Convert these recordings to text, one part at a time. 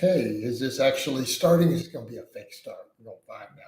Okay, is this actually starting? Is it going to be a fake start? We're going to find out.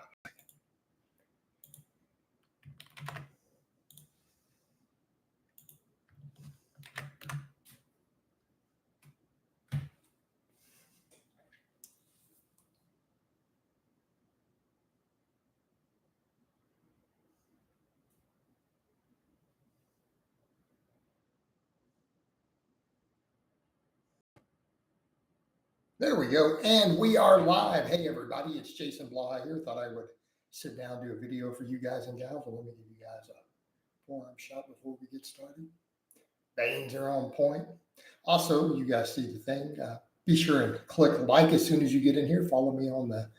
There we go. And we are live. Hey, everybody, it's Jason Blaha here. Thought I would sit down, do a video for you guys and gals. Well, let me give you guys a forearm shot before we get started. Veins are on point. Also, you guys see the thing. Be sure and click like as soon as you get in here. Follow me on the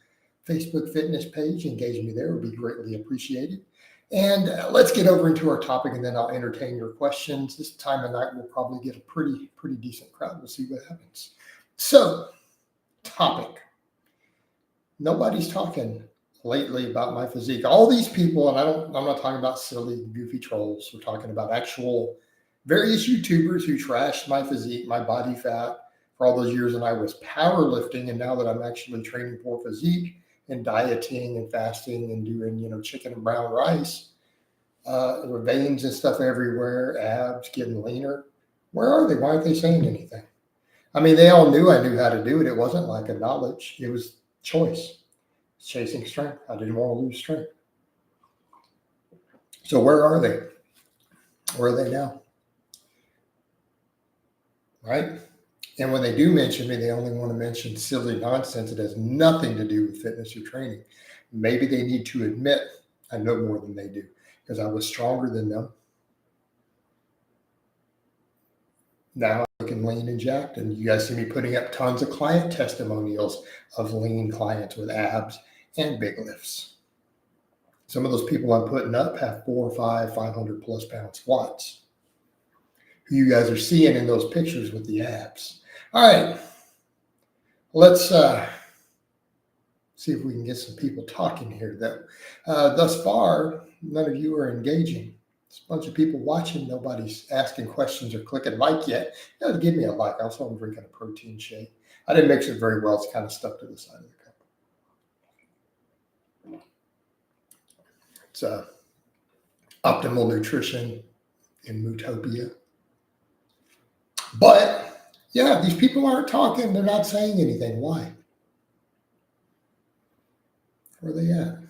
Facebook fitness page. Engage me there. It would be greatly appreciated. And let's get over into our topic, and then I'll entertain your questions. This time of night, we'll probably get a pretty decent crowd. We'll see what happens. So, topic. Nobody's talking lately about my physique. All these people, and I'm not talking about silly, goofy trolls. We're talking about actual various YouTubers who trashed my physique, my body fat for all those years. And I was powerlifting. And now that I'm actually training for physique and dieting and fasting and doing, chicken and brown rice, with veins and stuff everywhere, abs, getting leaner. Where are they? Why aren't they saying anything? I mean, they all knew I knew how to do it. It wasn't like a knowledge. It was choice. Chasing strength. I didn't want to lose strength. So where are they? Where are they now? Right? And when they do mention me, they only want to mention silly nonsense. It has nothing to do with fitness or training. Maybe they need to admit I know more than they do because I was stronger than them. Now I can lean and jacked, and you guys see me putting up tons of client testimonials of lean clients with abs and big lifts. Some of those people I'm putting up have 4 or 500 plus pound squats, who you guys are seeing in those pictures with the abs. All right, let's see if we can get some people talking here. Thus far, none of you are engaging. There's a bunch of people watching. Nobody's asking questions or clicking like yet. Give me a like. Also, I'm drinking a protein shake. I didn't mix it very well. It's kind of stuck to the side of the cup. It's optimal nutrition in Mootopia. But yeah, these people aren't talking. They're not saying anything. Why? Where are they at?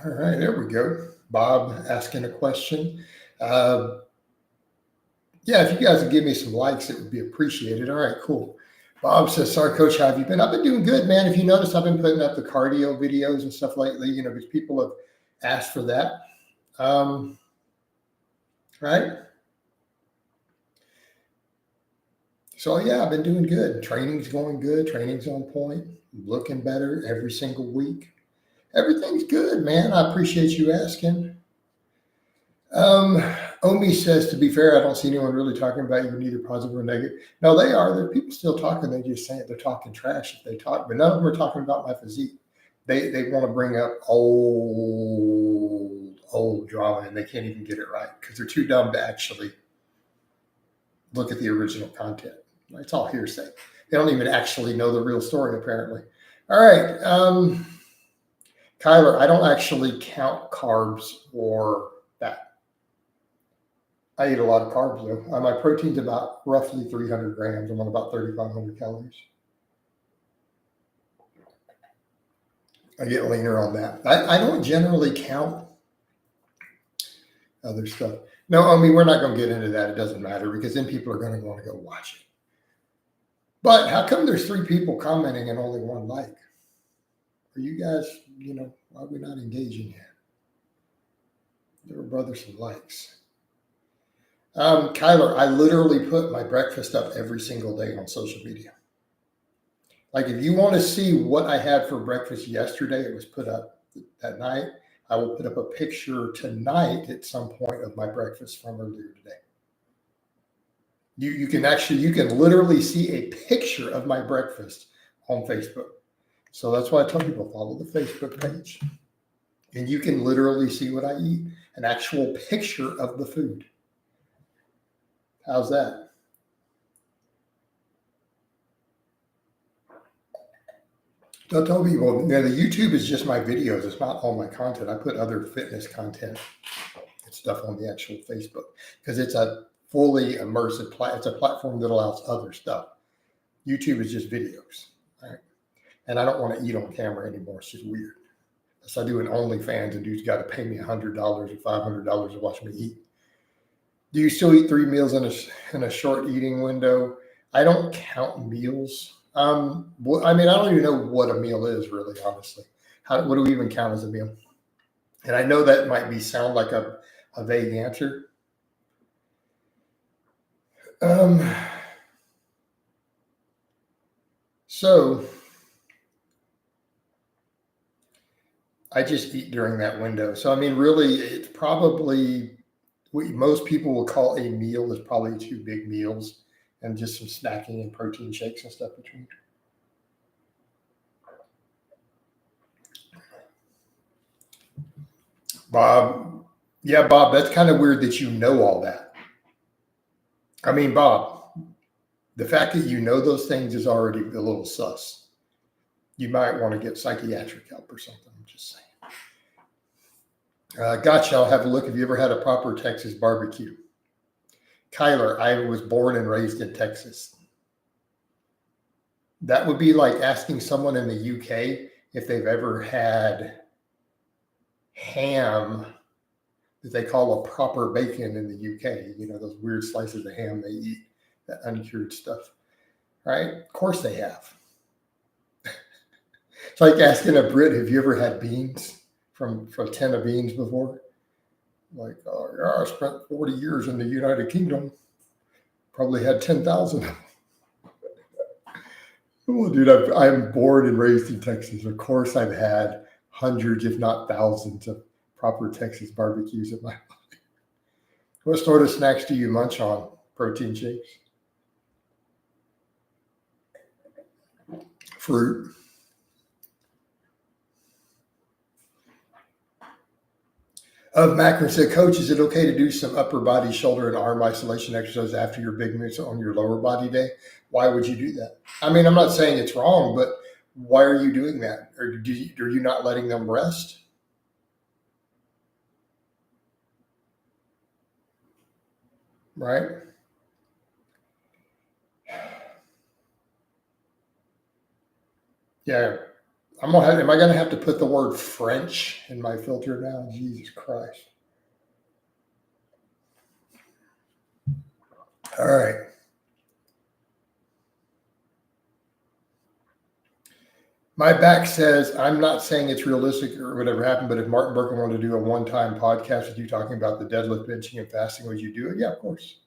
All right, there we go. Bob asking a question. Yeah, if you guys would give me some likes, it would be appreciated. All right, cool. Bob says, sorry, Coach, how have you been? I've been doing good, man. If you notice, I've been putting up the cardio videos and stuff lately, because people have asked for that. Right? So, yeah, I've been doing good. Training's going good. Training's on point. Looking better every single week. Everything's good, man. I appreciate you asking. Omi says, to be fair, I don't see anyone really talking about you, neither positive or negative. No, they are. There are people still talking. They just say they're talking trash if they talk, but none of them are talking about my physique. They want to bring up old drama, and they can't even get it right because they're too dumb to actually look at the original content. It's all hearsay. They don't even actually know the real story, apparently. All right. Kyler, I don't actually count carbs or fat. I eat a lot of carbs, though. My protein's about roughly 300 grams. I'm on about 3,500 calories. I get leaner on that. I don't generally count other stuff. No, I mean, we're not going to get into that. It doesn't matter because then people are going to want to go watch it. But how come there's 3 people commenting and only 1 like? Are you guys, why are we not engaging yet? There were brothers some likes. Kyler, I literally put my breakfast up every single day on social media. Like if you want to see what I had for breakfast yesterday, it was put up that night. I will put up a picture tonight at some point of my breakfast from earlier today. You can literally see a picture of my breakfast on Facebook. So that's why I tell people follow the Facebook page. And you can literally see what I eat, an actual picture of the food. How's that? I tell people, the YouTube is just my videos. It's not all my content. I put other fitness content and stuff on the actual Facebook because it's a fully immersive it's a platform that allows other stuff. YouTube is just videos, right? And I don't want to eat on camera anymore. It's just weird. So I do an OnlyFans, and dude's got to pay me $100 or $500 to watch me eat. Do you still eat 3 meals in a short eating window? I don't count meals. I mean, I don't even know what a meal is, really, honestly. What do we even count as a meal? And I know that might sound like a vague answer. So I just eat during that window. So I mean, really, it's probably what most people will call a meal is probably 2 big meals and just some snacking and protein shakes and stuff between. Bob, yeah, Bob, that's kind of weird that you know all that. I mean, Bob, the fact that you know those things is already a little sus. You might want to get psychiatric help or something. I'm just saying. Gotcha. I'll have a look. Have you ever had a proper Texas barbecue? Kyler, I was born and raised in Texas. That would be like asking someone in the UK if they've ever had ham that they call a proper bacon in the UK. You know, those weird slices of ham they eat, that uncured stuff, right? Of course they have. It's like asking a Brit, have you ever had beans from a tin of beans before? Like, oh, yeah, I spent 40 years in the United Kingdom. Probably had 10,000. Well, dude, I'm born and raised in Texas. Of course, I've had hundreds, if not thousands, of proper Texas barbecues in my life. What sort of snacks do you munch on? Protein shakes? Fruit? Macron said, Coach, is it okay to do some upper body, shoulder, and arm isolation exercise after your big moves on your lower body day? Why would you do that? I mean, I'm not saying it's wrong, but why are you doing that? Or are you not letting them rest? Right? Yeah. Am I going to have to put the word French in my filter now? Jesus Christ. All right. My back says, I'm not saying it's realistic or whatever happened, but if Martin Berkman wanted to do a one-time podcast with you talking about the deadlift, benching, and fasting, would you do it? Yeah, of course.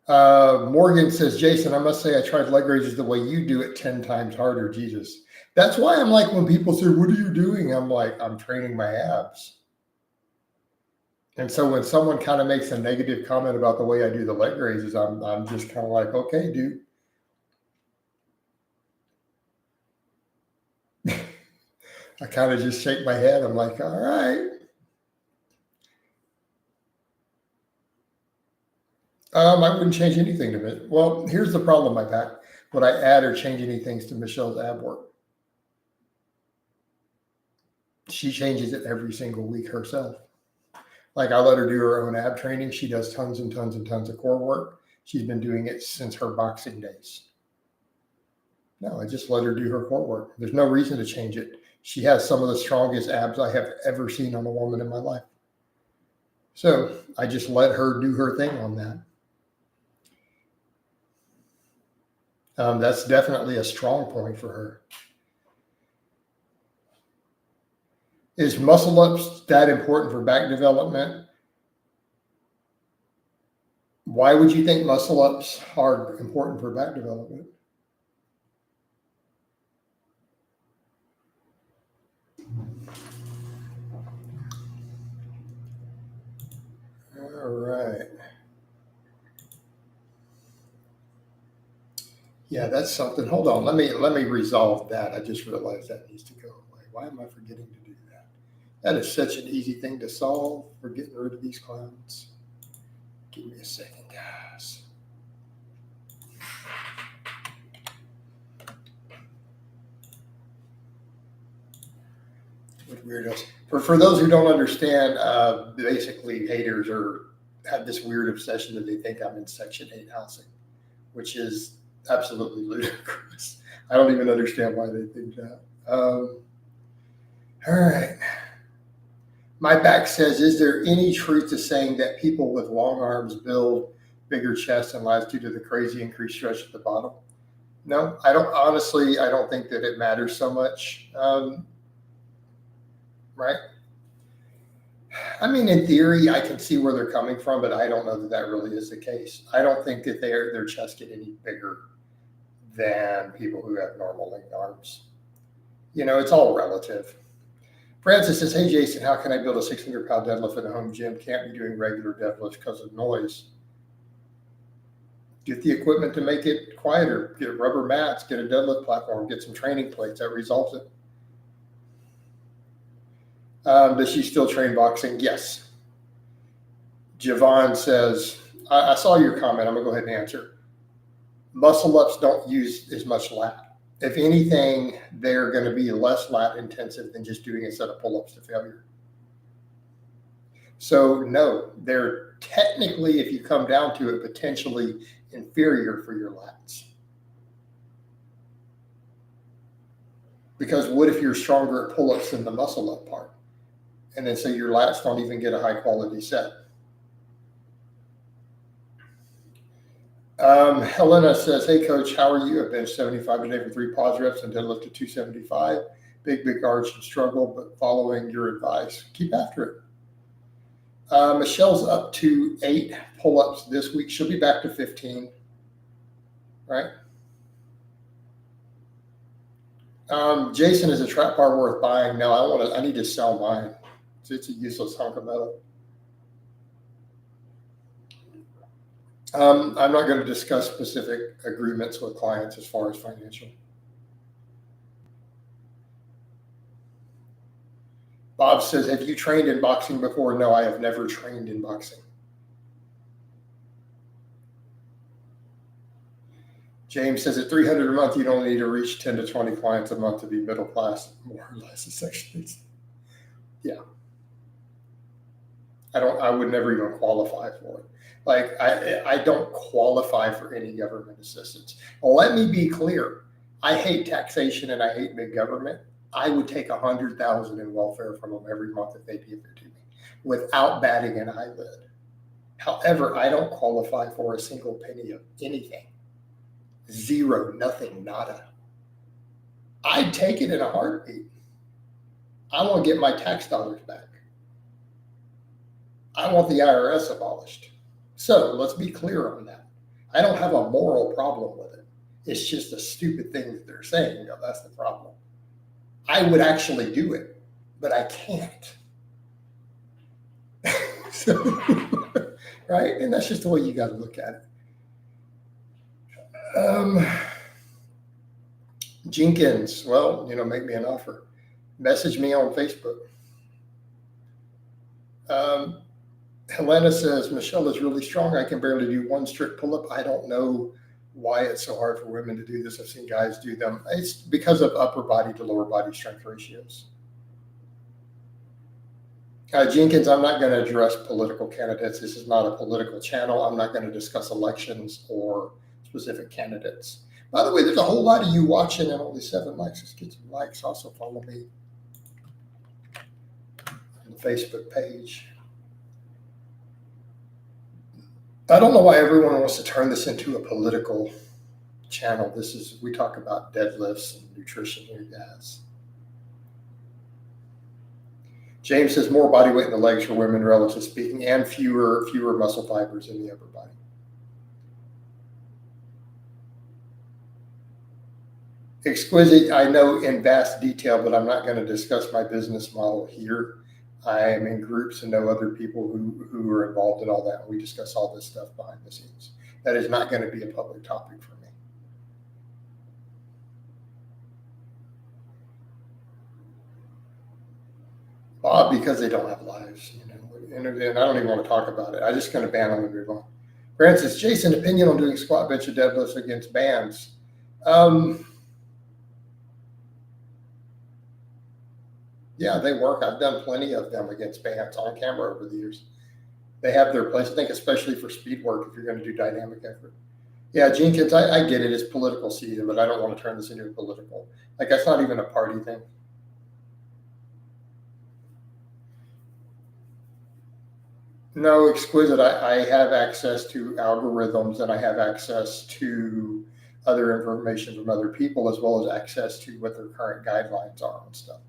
Morgan says, Jason, I must say I tried leg raises the way you do it 10 times harder. Jesus. That's why I'm like, when people say, what are you doing? I'm like, I'm training my abs. And so when someone kind of makes a negative comment about the way I do the leg raises, I'm just kind of like, okay, dude. I kind of just shake my head. I'm like, all right. I wouldn't change anything to it. Well, here's the problem, my back. Would I add or change any things to Michelle's ab work? She changes it every single week herself. Like I let her do her own ab training. She does tons and tons and tons of core work. She's been doing it since her boxing days. No, I just let her do her core work. There's no reason to change it. She has some of the strongest abs I have ever seen on a woman in my life. So I just let her do her thing on that. That's definitely a strong point for her. Is muscle ups that important for back development? Why would you think muscle ups are important for back development? All right. Yeah, that's something. Hold on. Let me resolve that. I just realized that needs to go away. Why am I forgetting to do that? That is such an easy thing to solve for getting rid of these clowns. Give me a second, guys. With weirdos. For those who don't understand, basically haters have this weird obsession that they think I'm in Section 8 housing, which is absolutely ludicrous. I don't even understand why they think that. All right. My back says, is there any truth to saying that people with long arms build bigger chests and lies due to the crazy increased stretch at the bottom? No, I don't. Honestly, I don't think that it matters so much. Right? I mean, in theory, I can see where they're coming from, but I don't know that that really is the case. I don't think that their chests get any bigger than people who have normal length arms. You know, it's all relative. Francis says, hey, Jason, how can I build a 600-pound deadlift in a home gym? Can't be doing regular deadlifts because of noise. Get the equipment to make it quieter. Get rubber mats, get a deadlift platform, get some training plates. That resolves it. Does she still train boxing? Yes. Javon says, I saw your comment. I'm going to go ahead and answer. Muscle ups don't use as much lat. If anything, they're going to be less lat intensive than just doing a set of pull-ups to failure. So no, they're technically, if you come down to it, potentially inferior for your lats. Because what if you're stronger at pull-ups than the muscle up part? And then say your lats don't even get a high quality set. Helena says, hey coach, how are you? I bench 75 today for 3 pause reps and deadlift to 275. Big arch and struggle, but following your advice, keep after it. Michelle's up to 8 pull-ups this week. She'll be back to 15, right? Jason, is a trap bar worth buying? No, I need to sell mine. It's a useless hunk of metal. I'm not going to discuss specific agreements with clients as far as financial. Bob says, have you trained in boxing before? No, I have never trained in boxing. James says, at $300 a month, you don't need to reach 10 to 20 clients a month to be middle class, more or less, essentially. Yeah. I would never even qualify for it. Like, I don't qualify for any government assistance. Well, let me be clear. I hate taxation and I hate big government. I would take $100,000 in welfare from them every month if they give it to me without batting an eyelid. However, I don't qualify for a single penny of anything. Zero, nothing, nada. I'd take it in a heartbeat. I want to get my tax dollars back. I want the IRS abolished. So let's be clear on that. I don't have a moral problem with it. It's just a stupid thing that they're saying. That's the problem. I would actually do it, but I can't. So, right? And that's just the way you got to look at it. Jenkins, well, make me an offer. Message me on Facebook. Helena says, Michelle is really strong. I can barely do one strict pull-up. I don't know why it's so hard for women to do this. I've seen guys do them. It's because of upper body to lower body strength ratios. Jenkins, I'm not going to address political candidates. This is not a political channel. I'm not going to discuss elections or specific candidates. By the way, there's a whole lot of you watching and only 7 likes. Let's get some likes. Also follow me on the Facebook page. I don't know why everyone wants to turn this into a political channel. We talk about deadlifts and nutrition here, guys. James says more body weight in the legs for women, relatively speaking, and fewer muscle fibers in the upper body. Exquisite, I know in vast detail, but I'm not going to discuss my business model here. I am in groups and know other people who are involved in all that. We discuss all this stuff behind the scenes. That is not going to be a public topic for me. Bob, because they don't have lives, and I don't even want to talk about it. I'm just going to ban them and move on. Francis, Jason, opinion on doing squat, bench, and deadlifts against bands. Yeah, they work. I've done plenty of them against bands on camera over the years. They have their place, I think, especially for speed work if you're going to do dynamic effort. Yeah, Jenkins, I get it. It's political season, but I don't want to turn this into a political. Like, that's not even a party thing. No, exquisite. I have access to algorithms and I have access to other information from other people as well as access to what their current guidelines are and stuff.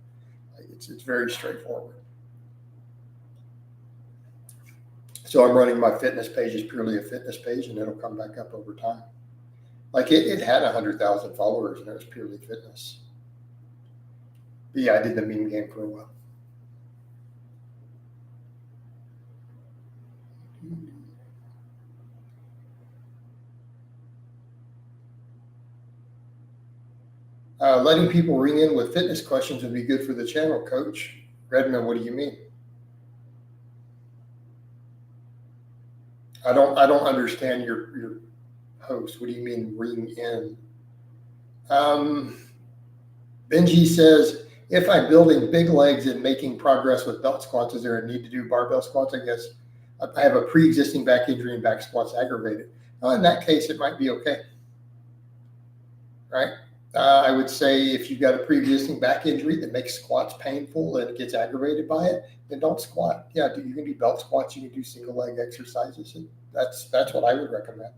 Like, it's very straightforward. So I'm running my fitness page as purely a fitness page and it'll come back up over time. Like it had 100,000 followers and it was purely fitness. But yeah, I did the meme game for a while. Letting people ring in with fitness questions would be good for the channel, Coach. Redmond, what do you mean? I don't understand your host. What do you mean ring in? Benji says, if I'm building big legs and making progress with belt squats, is there a need to do barbell squats? I guess I have a pre-existing back injury and back squats aggravated. Well, in that case, it might be okay, right? I would say if you've got a pre-existing back injury that makes squats painful and it gets aggravated by it, then don't squat. Yeah, you can do belt squats. You can do single leg exercises. That's what I would recommend.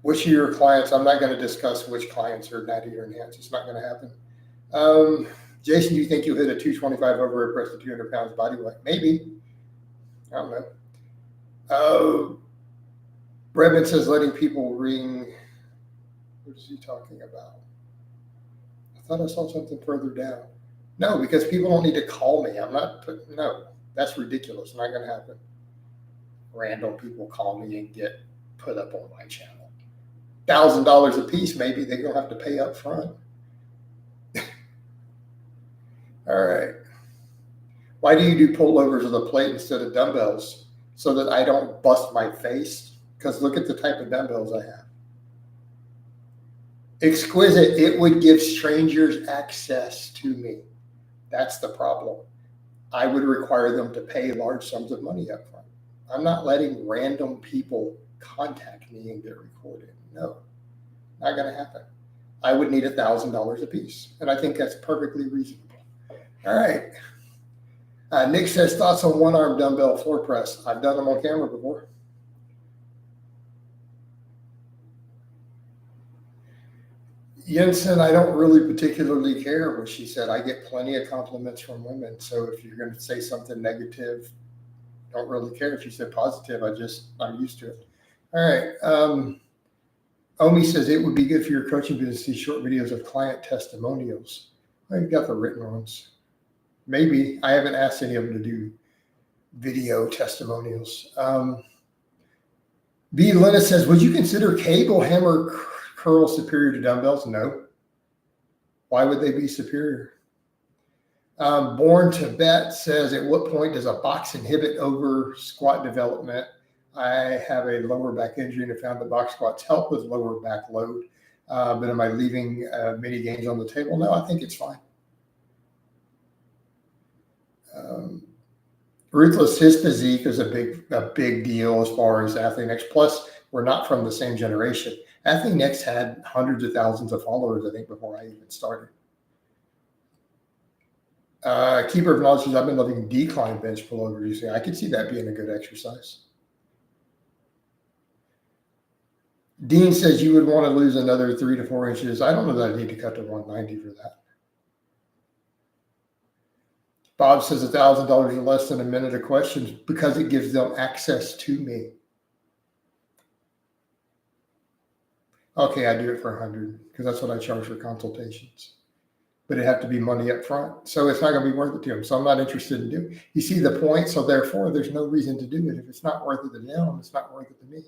Which of your clients? I'm not going to discuss which clients are natty or enhanced. It's not going to happen. Jason, do you think you'll hit a 225 overhead press to 200 pounds body weight? Maybe. I don't know. Brebman says letting people ring. What is he talking about? I thought I saw something further down. No, because people don't need to call me. No, that's ridiculous. Not going to happen. Random people call me and get put up on my channel. $1,000 a piece, maybe they don't have to pay up front. All right. Why do you do pullovers with a plate instead of dumbbells? So that I don't bust my face? Because look at the type of dumbbells I have. Exquisite, it would give strangers access to me. That's the problem. I would require them to pay large sums of money up front. I'm not letting random people contact me and get recorded. No, not going to happen. I would need $1,000 a piece. And I think that's perfectly reasonable. All right. Nick says, thoughts on one-arm dumbbell floor press. I've done them on camera before. Jensen, I don't really particularly care what she said. I get plenty of compliments from women. So if you're going to say something negative, don't really care. If you said positive, I'm used to it. All right. Omi says it would be good for your coaching business to see short videos of client testimonials. Well, you've got the written ones. Maybe. I haven't asked any of them to do video testimonials. B. Lena says, would you consider cable hammer curls superior to dumbbells? No. Why would they be superior? Born to Bet says, at what point does a box inhibit over squat development? I have a lower back injury and have found that box squats help with lower back load. But am I leaving many gains on the table? No, I think it's fine. Ruthless, his physique is a big deal as far as Athlete Next. Plus, we're not from the same generation. Athlete Next had hundreds of thousands of followers, I think, before I even started. Keeper of Knowledge says, I've been loving decline bench pull-over recently. I could see that being a good exercise. Dean says you would want to lose another 3 to 4 inches. I don't know that I need to cut to 190 for that. Bob says $1,000 or less than a minute of questions because it gives them access to me. Okay, I do it for 100 because that's what I charge for consultations. But it have to be money up front. So it's not going to be worth it to them. So I'm not interested in doing it. You see the point? So therefore, there's no reason to do it. If it's not worth it to them, it's not worth it to me.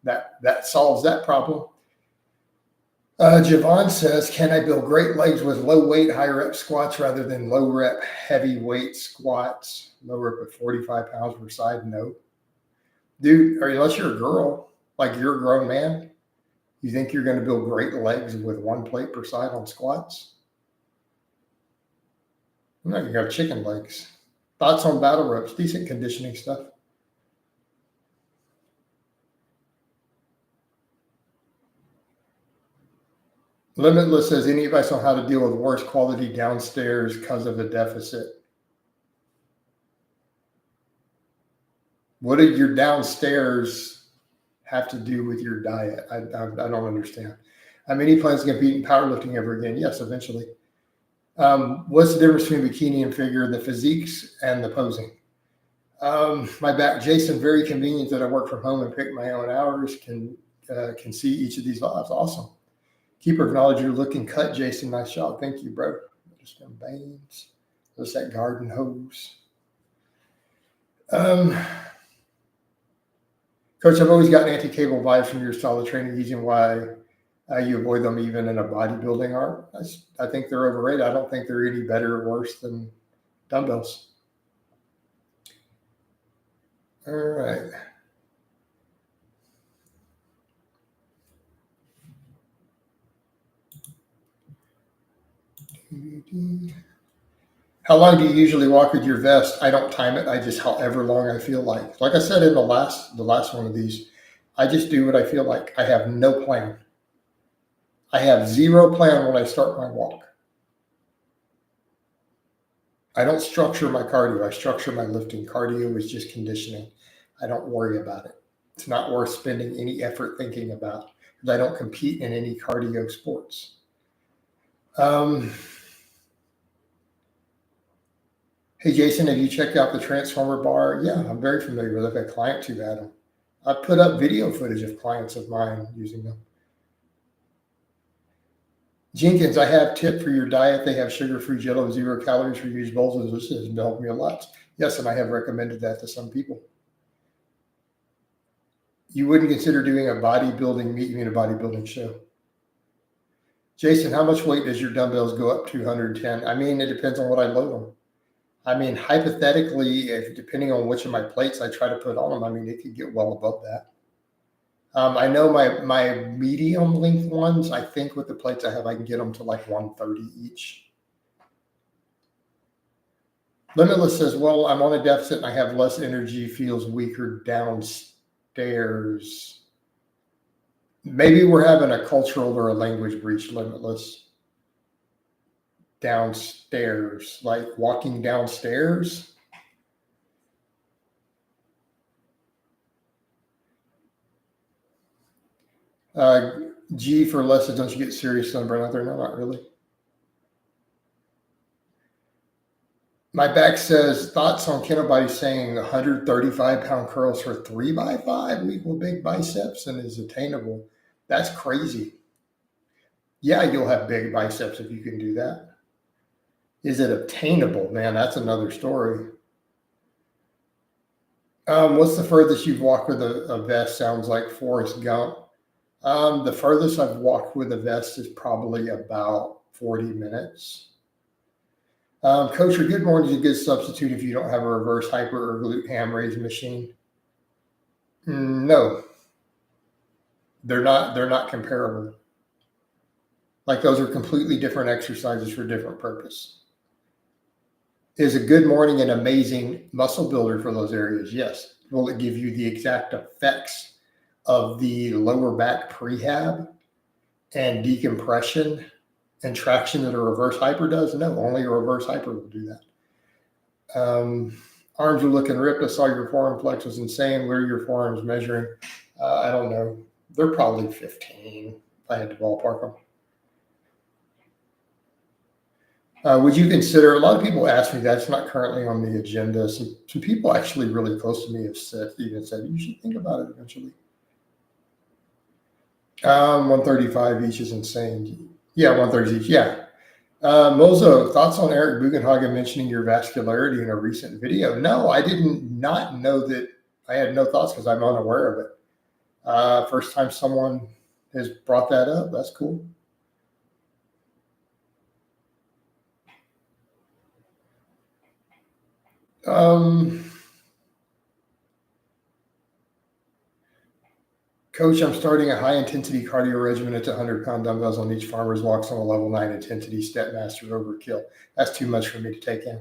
That solves that problem. Javon says, can I build great legs with low weight, high rep squats rather than low rep, heavy weight squats? Low rep at 45 pounds per side? No. Dude, or unless you're a girl, like you're a grown man, You think you're going to build great legs with one plate per side on squats? No, you got chicken legs. Thoughts on battle ropes? Decent conditioning stuff. Limitless says, any advice on how to deal with worse quality downstairs because of a deficit? What did your downstairs have to do with your diet? I don't understand. Any plans to compete in powerlifting ever again? Yes, eventually. What's the difference between bikini and figure, the physiques and the posing? My back, Jason, very convenient that I work from home and pick my own hours, can see each of these lives. Awesome. Keeper of knowledge, you're looking cut, Jason. Nice job. Thank you, bro. Just them veins. What's that garden hose? Coach, I've always gotten anti-cable vibes from your style of training, using why you avoid them even in a bodybuilding art. I think they're overrated. I don't think they're any better or worse than dumbbells. All right. How long do you usually walk with your vest? I don't time it. I just however long I feel like. Like I said in the last one of these, I just do what I feel like. I have no plan. I have zero plan when I start my walk. I don't structure my cardio. I structure my lifting. Cardio is just conditioning. I don't worry about it. It's not worth spending any effort thinking about, because I don't compete in any cardio sports. Hey, Jason, have you checked out the Transformer bar? Yeah, I'm very familiar with it. I've got clients who've had them. I put up video footage of clients of mine using them. Jenkins, I have tip for your diet. They have sugar-free Jello, 0 calories for huge bowls. This has helped me a lot. Yes, and I have recommended that to some people. You wouldn't consider doing a bodybuilding meet, you mean a bodybuilding show? Jason, how much weight does your dumbbells go up to 110? It depends on what I load them. Hypothetically, if depending on which of my plates I try to put on them, it could get well above that. I know my medium length ones, I think with the plates I have, I can get them to like 130 each. Limitless says, well, I'm on a deficit and I have less energy, feels weaker downstairs. Maybe we're having a cultural or a language breach, Limitless. Downstairs, like walking downstairs. G for Lessa, don't you get serious sunburn out there? No, not really. My back says, thoughts on kendo body saying 135-pound curls for 3x5 equal big biceps and is attainable. That's crazy. Yeah, you'll have big biceps if you can do that. Is it obtainable? Man, that's another story. What's the furthest you've walked with a vest? Sounds like Forrest Gump. The furthest I've walked with a vest is probably about 40 minutes. Coach, your good morning is a good substitute if you don't have a reverse hyper or glute ham raise machine. No, they're not comparable. Like those are completely different exercises for different purpose. Is a good morning an amazing muscle builder for those areas? Yes. Will it give you the exact effects of the lower back prehab and decompression and traction that a reverse hyper does? No, only a reverse hyper will do that. Arms are looking ripped. I saw your forearm flex was insane. Where are your forearms measuring? I don't know. They're probably 15 if I had to ballpark them. Would you consider, a lot of people ask me that, it's not currently on the agenda. Some people actually really close to me have said you should think about it eventually. 135 each is insane. Yeah, 130 each. Yeah. Mozo, thoughts on Eric Bugenhagen mentioning your vascularity in a recent video? No, I did not know that. I had no thoughts because I'm unaware of it. First time someone has brought that up. That's cool. Coach, Coach, I'm starting a high intensity cardio regimen at 100-pound dumbbells on each farmer's walks on a level 9 intensity. Step master overkill. That's too much for me to take in.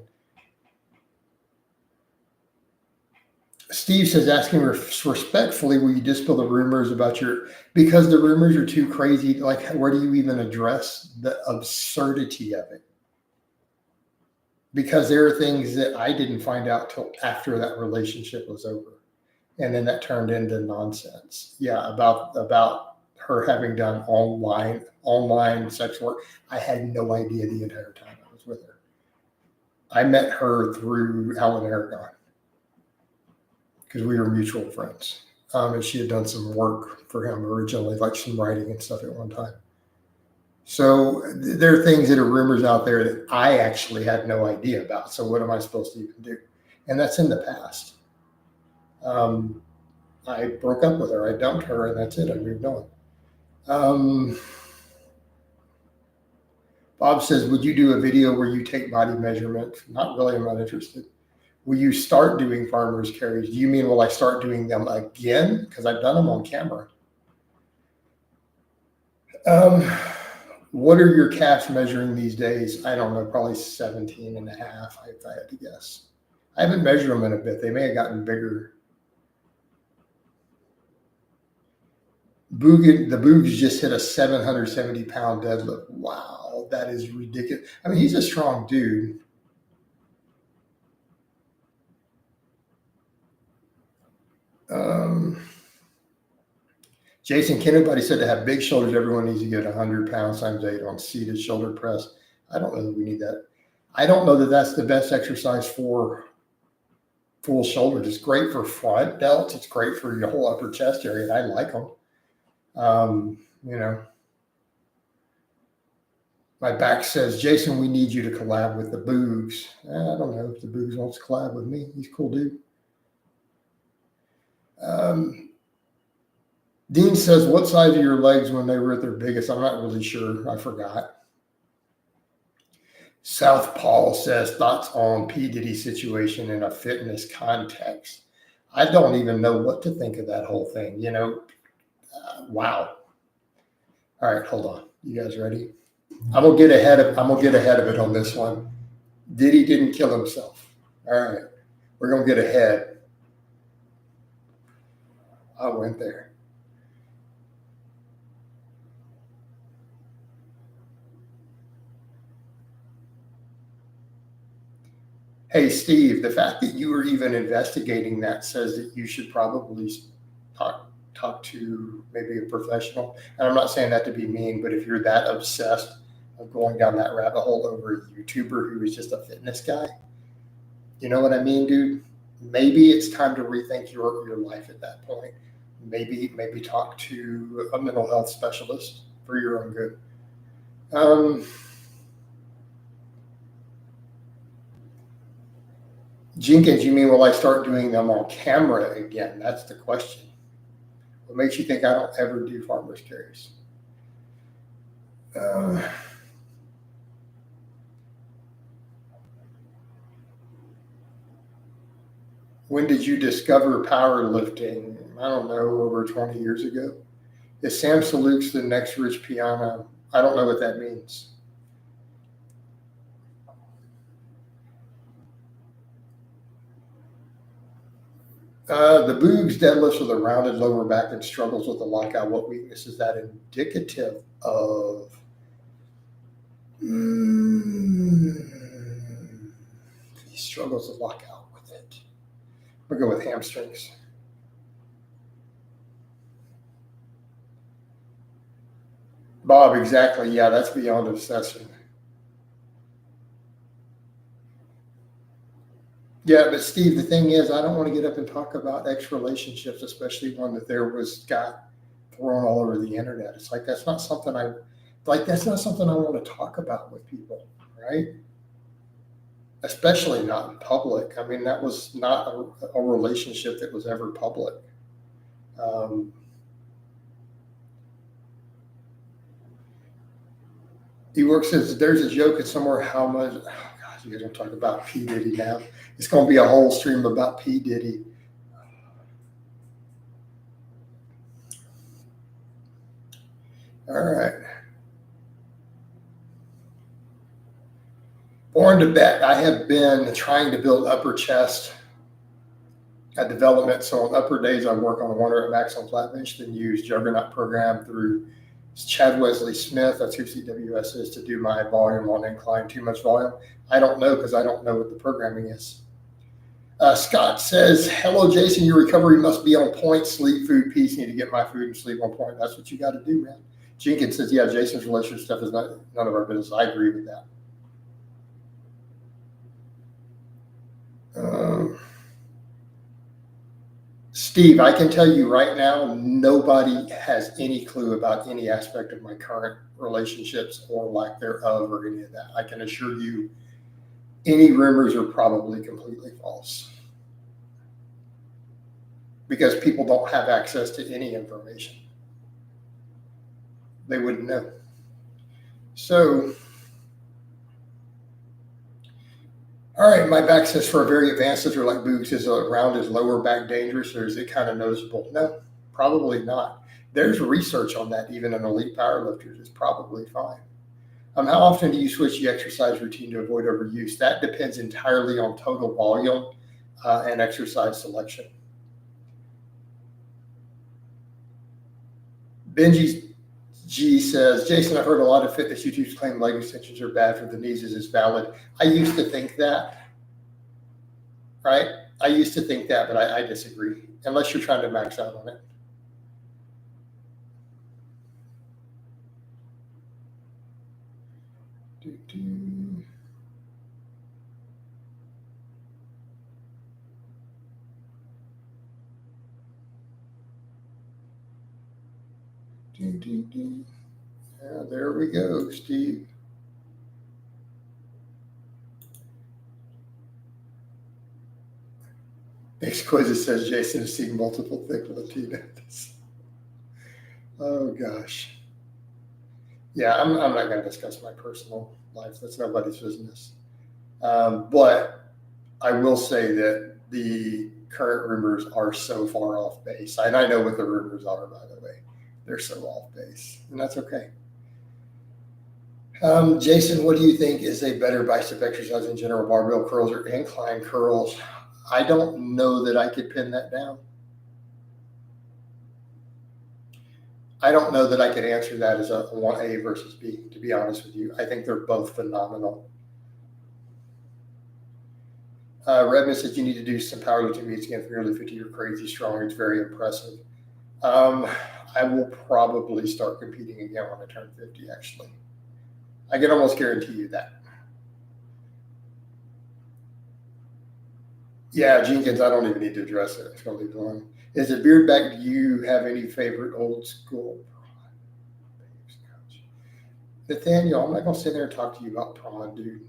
Steve says, asking respectfully, will you dispel the rumors about because the rumors are too crazy. Like, where do you even address the absurdity of it? Because there are things that I didn't find out till after that relationship was over. And then that turned into nonsense. Yeah, about her having done online sex work. I had no idea the entire time I was with her. I met her through Alan Aragon because we were mutual friends. And she had done some work for him originally, like some writing and stuff at one time. So there are things that are rumors out there that I actually had no idea about. So what am I supposed to even do? And that's in the past. I broke up with her. I dumped her, and that's it. I moved on. Bob says, would you do a video where you take body measurements? Not really. I'm not interested. Will you start doing farmer's carries? Do you mean, will I start doing them again? Because I've done them on camera. What are your calves measuring these days? I don't know, probably 17 and a half, if I had to guess. I haven't measured them in a bit. They may have gotten bigger. The Boogs just hit a 770-pound deadlift. Wow, that is ridiculous. I mean, he's a strong dude. Jason, anybody said to have big shoulders, everyone needs to get 100 pounds times 8 on seated shoulder press. I don't know that we need that. I don't know that that's the best exercise for full shoulders. It's great for front delts. It's great for your whole upper chest area. And I like them. You know, my back says, Jason, we need you to collab with the Boogs. I don't know if the Boogs wants to collab with me. He's a cool dude. Dean says, what size are your legs when they were at their biggest? I'm not really sure. I forgot. South Paul says, thoughts on P. Diddy situation in a fitness context. I don't even know what to think of that whole thing. You know, wow. All right, hold on. You guys ready? I'm gonna get ahead of it on this one. Diddy didn't kill himself. All right, we're gonna get ahead. I went there. Hey, Steve, the fact that you were even investigating that says that you should probably talk to maybe a professional. And I'm not saying that to be mean, but if you're that obsessed of going down that rabbit hole over a YouTuber who is just a fitness guy, you know what I mean, dude? Maybe it's time to rethink your life at that point. Maybe talk to a mental health specialist for your own good. Jenkins, you mean, will I start doing them on camera again? That's the question. What makes you think I don't ever do farmer's carries? When did you discover powerlifting? I don't know, over 20 years ago. Is Sam Saluk's the next Rich Piano? I don't know what that means. The Boogs deadlifts with a rounded lower back and struggles with the lockout. What weakness is that indicative of? He struggles with lockout with it. We'll go with hamstrings. Bob, exactly. Yeah, that's beyond obsession. Yeah, but Steve, the thing is, I don't want to get up and talk about ex relationships, especially one that got thrown all over the internet. It's like that's not something I want to talk about with people, right? Especially not in public. I mean, that was not a relationship that was ever public. He works says there's a joke in somewhere how much. Oh gosh, you guys don't talk about P Diddy now. It's going to be a whole stream about P Diddy. All right. Born to bet. I have been trying to build upper chest development. So on upper days, I work on a 1 rep max on flat bench, then use Juggernaut program through Chad Wesley Smith. That's who CWS is, to do my volume on incline. Too much volume? I don't know, because I don't know what the programming is. Scott says, hello, Jason. Your recovery must be on point. Sleep, food, peace. Need to get my food and sleep on point. That's what you got to do, man. Jenkins says, yeah, Jason's relationship stuff is none of our business. I agree with that. Steve, I can tell you right now, nobody has any clue about any aspect of my current relationships or lack thereof or any of that. I can assure you, any rumors are probably completely false, because people don't have access to any information. They wouldn't know. So, all right, my back says for a very advanced lifter like Boogs, is around his lower back dangerous, or is it kind of noticeable? No, probably not. There's research on that. Even in elite powerlifters, it's probably fine. How often do you switch the exercise routine to avoid overuse? That depends entirely on total volume and exercise selection. Benji G says, Jason, I've heard a lot of fitness YouTubers claim leg extensions are bad for the knees. Is this valid? I used to think that, right? I used to think that, but I disagree, unless you're trying to max out on it. Yeah, there we go, Steve. Exquisite says Jason has seen multiple thick Latinas. Oh gosh. Yeah, I'm not going to discuss my personal life. That's nobody's business. But I will say that the current rumors are so far off base. And I know what the rumors are, by the way. They're so off base, and that's okay. Jason, what do you think is a better bicep exercise in general, barbell curls or incline curls? I don't know that I could pin that down. I don't know that I could answer that as a 1A versus B, to be honest with you. I think they're both phenomenal. Redmond says you need to do some powerlifting meets again for nearly 50. You're crazy strong. It's very impressive. I will probably start competing again when I turn 50, actually. I can almost guarantee you that. Yeah, Jenkins, I don't even need to address it. It's going to leave it alone. Is it beard back? Do you have any favorite old school? Nathaniel, I'm not going to sit there and talk to you about prawn, dude.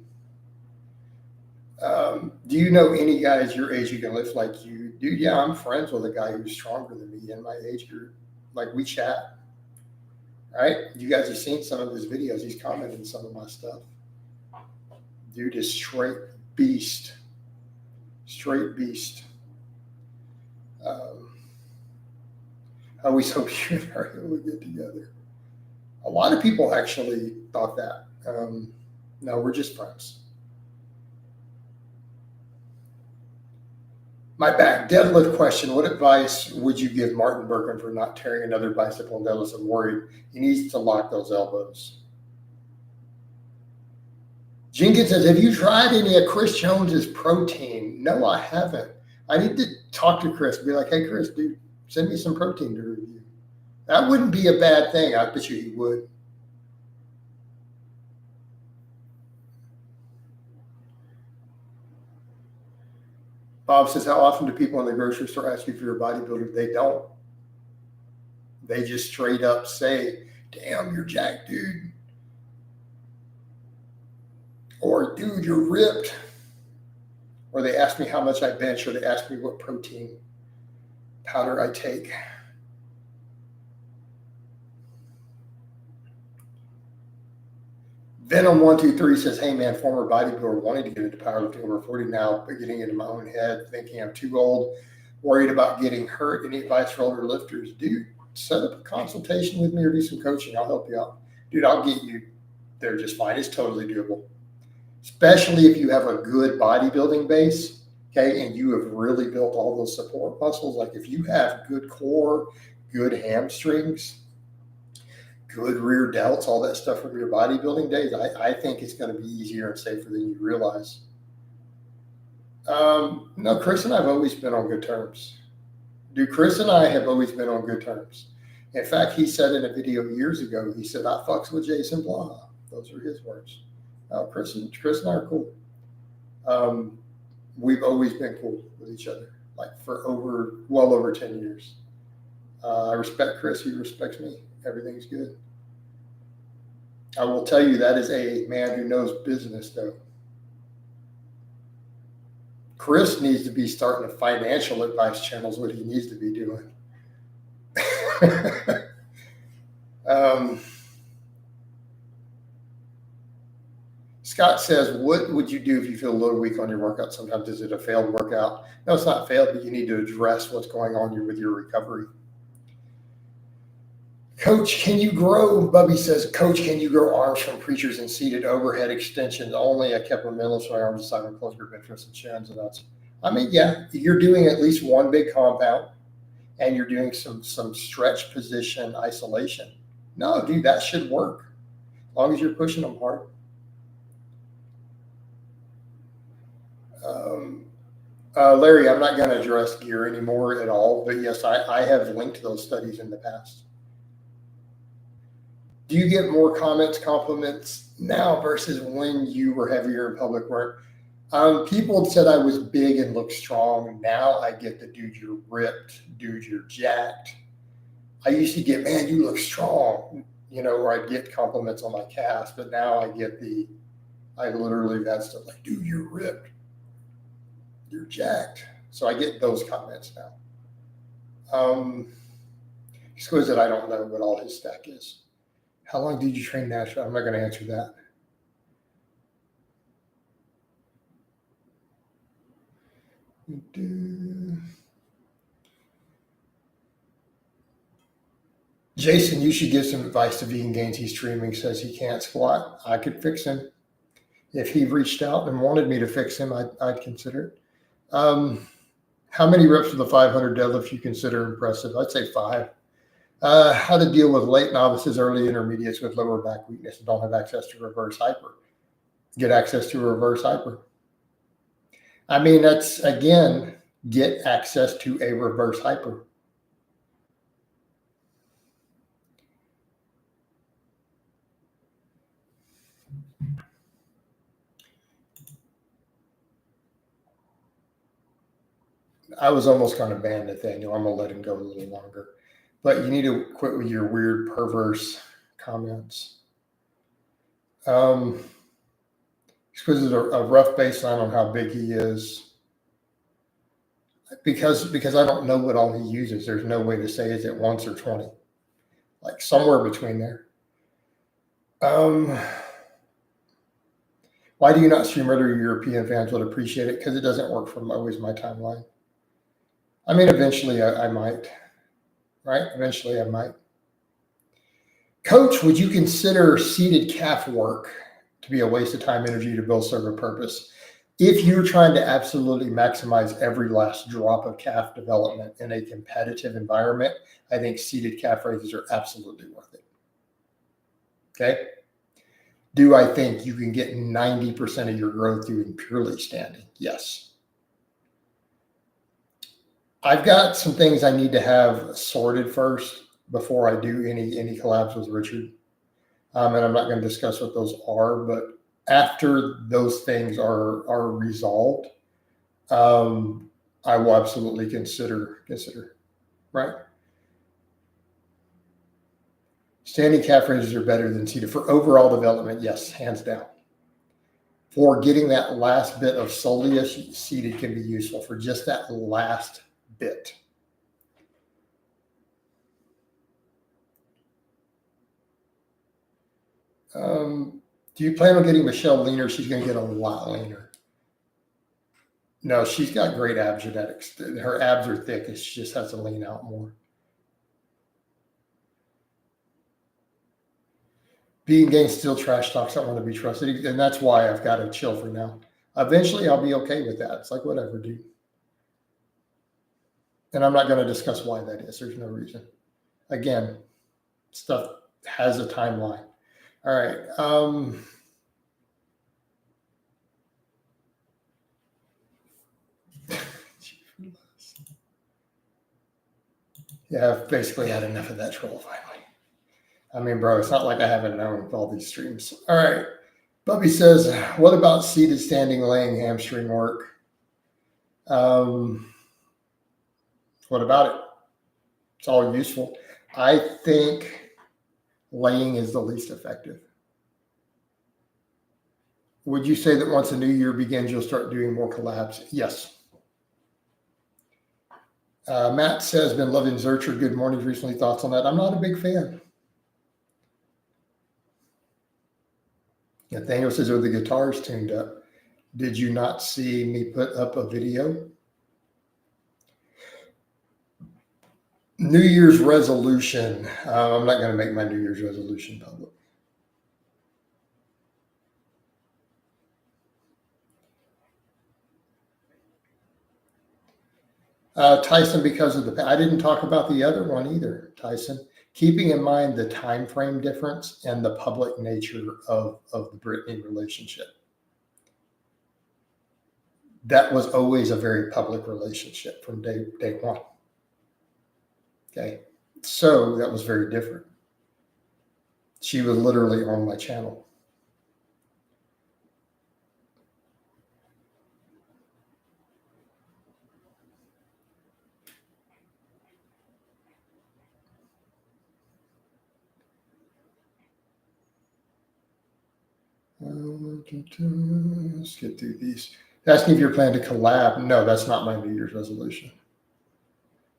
Do you know any guys your age who can lift like you? Dude, yeah, I'm friends with a guy who's stronger than me in my age group. Like, we chat. Right? You guys have seen some of his videos. He's commented some of my stuff. Dude is straight beast. Straight beast. I always hope you and Ariel will get together. A lot of people actually thought that. No, we're just friends. My back deadlift question. What advice would you give Martin Birkin for not tearing another bicep on deadlifts? I'm worried he needs to lock those elbows. Jenkins says, have you tried any of Chris Jones's protein? No, I haven't. I need to talk to Chris and be like, hey, Chris, dude, send me some protein to review. That wouldn't be a bad thing. I bet you he would. Bob says, how often do people in the grocery store ask you if you're a bodybuilder? They don't. They just straight up say, damn, you're jacked, dude. Or, dude, you're ripped. Or they ask me how much I bench, or they ask me what protein powder I take. Venom123 says, hey, man, former bodybuilder, wanting to get into powerlifting, over 40 now, but getting into my own head, thinking I'm too old, worried about getting hurt. Any advice for older lifters? Dude, set up a consultation with me or do some coaching. I'll help you out. Dude, I'll get you there just fine. It's totally doable. Especially if you have a good bodybuilding base, okay, and you have really built all those support muscles. Like if you have good core, good hamstrings, good rear delts, all that stuff from your bodybuilding days, I think it's going to be easier and safer than you realize. No, Chris and I have always been on good terms. Dude, Chris and I have always been on good terms. In fact, he said in a video years ago, he said, I fucks with Jason Blaha. Those are his words. Chris and I are cool. We've always been cool with each other, like for well over 10 years. I respect Chris. He respects me. Everything's good. I will tell you that is a man who knows business, though. Chris needs to be starting a financial advice channel is what he needs to be doing. Scott says, what would you do if you feel a little weak on your workout? Sometimes is it a failed workout? No, it's not failed, but you need to address what's going on with your recovery. Coach, can you grow? Bubby says, Coach, can you grow arms from preachers and seated overhead extensions only? I kept them minimal so my arms aside and close grip interest and chins. And that's, I mean, yeah, you're doing at least one big compound and you're doing some stretch position isolation. No, dude, that should work as long as you're pushing them hard. Larry, I'm not going to address gear anymore at all, but yes, I have linked those studies in the past. Do you get more comments, compliments now versus when you were heavier in public work? People said I was big and looked strong. Now I get the dude, you're ripped, dude, you're jacked. I used to get, man, you look strong, or I'd get compliments on my cast, but now I get I literally got stuff like, dude, you're ripped, you're jacked. So I get those comments now. Exquisite, I don't know what all his stack is. How long did you train Nashville? I'm not going to answer that. Jason, you should give some advice to Vegan Gains. He's streaming, says he can't squat. I could fix him. If he reached out and wanted me to fix him, I'd consider it. How many reps with the 500 deadlift you consider impressive? I'd say 5. How to deal with late novices, early intermediates with lower back weakness and don't have access to reverse hyper. Get access to reverse hyper. I mean, that's, again, get access to a reverse hyper. I was almost going to ban Nathaniel. I'm going to let him go a little longer. But you need to quit with your weird, perverse comments. Because it's a rough baseline on how big he is. Because I don't know what all he uses. There's no way to say is it once or 20. Like somewhere between there. Why do you not stream other European fans would appreciate it? Because it doesn't work for always my timeline. I mean, eventually I might. Right? Eventually I might. Coach, would you consider seated calf work to be a waste of time, energy to build serve a purpose? If you're trying to absolutely maximize every last drop of calf development in a competitive environment, I think seated calf raises are absolutely worth it. Okay? Do I think you can get 90% of your growth doing purely standing? Yes. I've got some things I need to have sorted first before I do any collabs with Richard. And I'm not going to discuss what those are, but after those things are resolved, I will absolutely consider, right? Standing calf raises are better than seated. For overall development, yes, hands down. For getting that last bit of soleus, seated can be useful for just that last bit. Do you plan on getting Michelle leaner? She's going to get a lot leaner. No, she's got great ab genetics. Her abs are thick. She just has to lean out more. Being gang still trash talks. I want to be trusted, and that's why I've got to chill for now. Eventually, I'll be okay with that. It's like whatever, dude. And I'm not going to discuss why that is. There's no reason. Again, stuff has a timeline. All right. Yeah, I've basically had enough of that troll finally. I mean, bro, it's not like I haven't known all these streams. All right. Bubby says, what about seated, standing, laying hamstring work? What about it? It's all useful. I think laying is the least effective. Would you say that once a new year begins, you'll start doing more collabs? Yes. Matt says, been loving Zurcher. Good morning. Recently, thoughts on that? I'm not a big fan. Nathaniel says, are the guitars tuned up? Did you not see me put up a video? New Year's resolution. I'm not going to make my New Year's resolution public. Tyson, because of I didn't talk about the other one either, Tyson. Keeping in mind the time frame difference and the public nature of the Britney relationship. That was always a very public relationship from day one. Okay. So that was very different. She was literally on my channel. Let's get through these. Asking if you're planning to collab. No, that's not my New Year's resolution.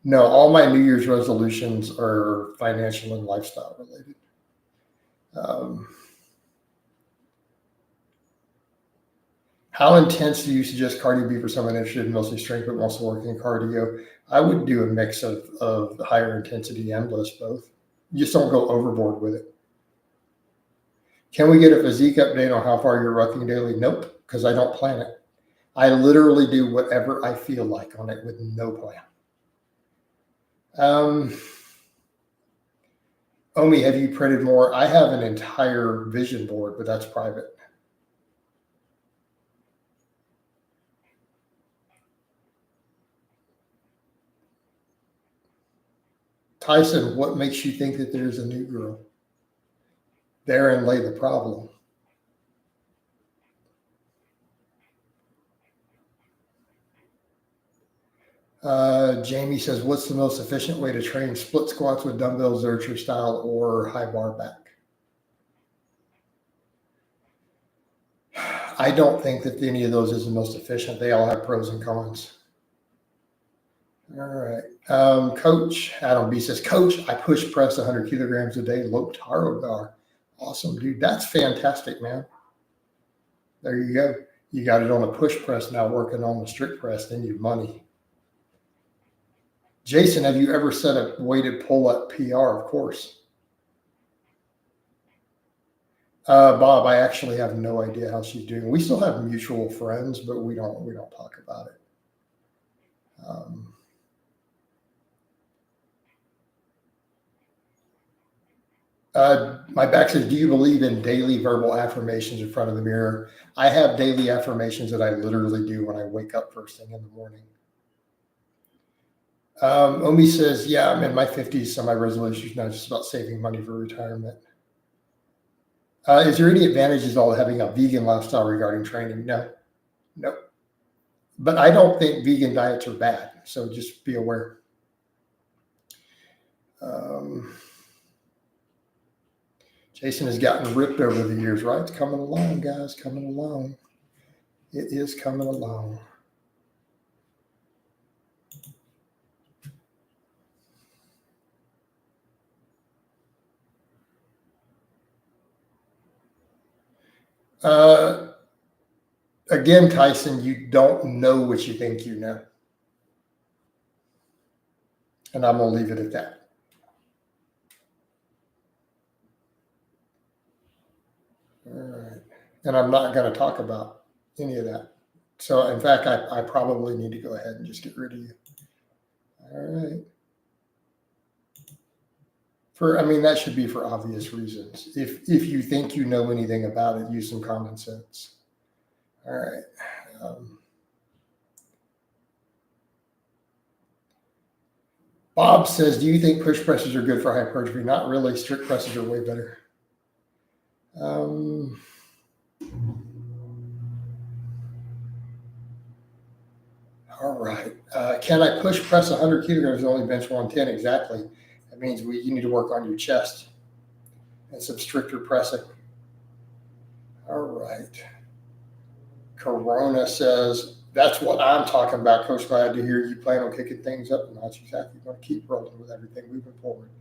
No, all my New Year's resolutions are financial and lifestyle related. How intense do you suggest cardio be for someone interested in mostly strength but also working in cardio? I would do a mix of higher intensity and less both. You just don't go overboard with it. Can we get a physique update on how far you're rucking daily? Nope, because I don't plan it. I literally do whatever I feel like on it with no plan. Omi, have you printed more? I have an entire vision board, but that's private. Tyson, what makes you think that there's a new girl? Therein lay the problem. Jamie says, what's the most efficient way to train split squats with dumbbells, Zercher style, or high bar back? I don't think that any of those is the most efficient. They all have pros and cons. All right. Coach Adam B says, Coach, I push press 100 kilograms a day, low taro bar. Awesome, dude. That's fantastic, man. There you go. You got it on a push press now, working on the strict press, then you money. Jason, have you ever set a weighted pull-up PR? Of course. Bob, I actually have no idea how she's doing. We still have mutual friends, but we don't talk about it. My back says, do you believe in daily verbal affirmations in front of the mirror? I have daily affirmations that I literally do when I wake up first thing in the morning. Omi says, yeah, I'm in my 50s, so my resolution is not just about saving money for retirement. Is there any advantages all having a vegan lifestyle regarding training? No. But I don't think vegan diets are bad, so just be aware. Jason has gotten ripped over the years, right? It's coming along, guys, coming along. It is coming along. Again, Tyson, you don't know what you think you know. And I'm going to leave it at that. All right. And I'm not going to talk about any of that. So, in fact, I probably need to go ahead and just get rid of you. All right. That should be for obvious reasons. If you think you know anything about it, use some common sense. All right. Bob says, do you think push presses are good for hypertrophy? Not really. Strict presses are way better. All right. Can I push press 100 kilograms and only bench 110? Exactly. That means you need to work on your chest and some stricter pressing. All right. Corona says, that's what I'm talking about, Coach. Glad to hear you plan on kicking things up a notch. Exactly. Going to keep rolling with everything moving forward.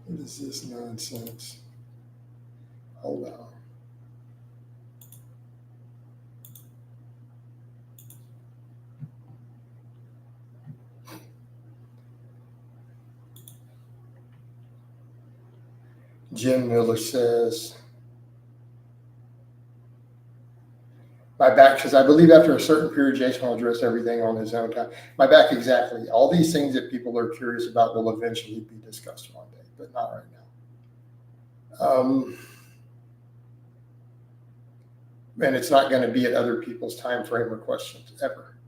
What is this nonsense? Hold on. Jim Miller says, my back, because I believe after a certain period, Jason will address everything on his own time. My back, exactly. All these things that people are curious about will eventually be discussed one day, but not right now. And it's not going to be at other people's time frame or questions ever.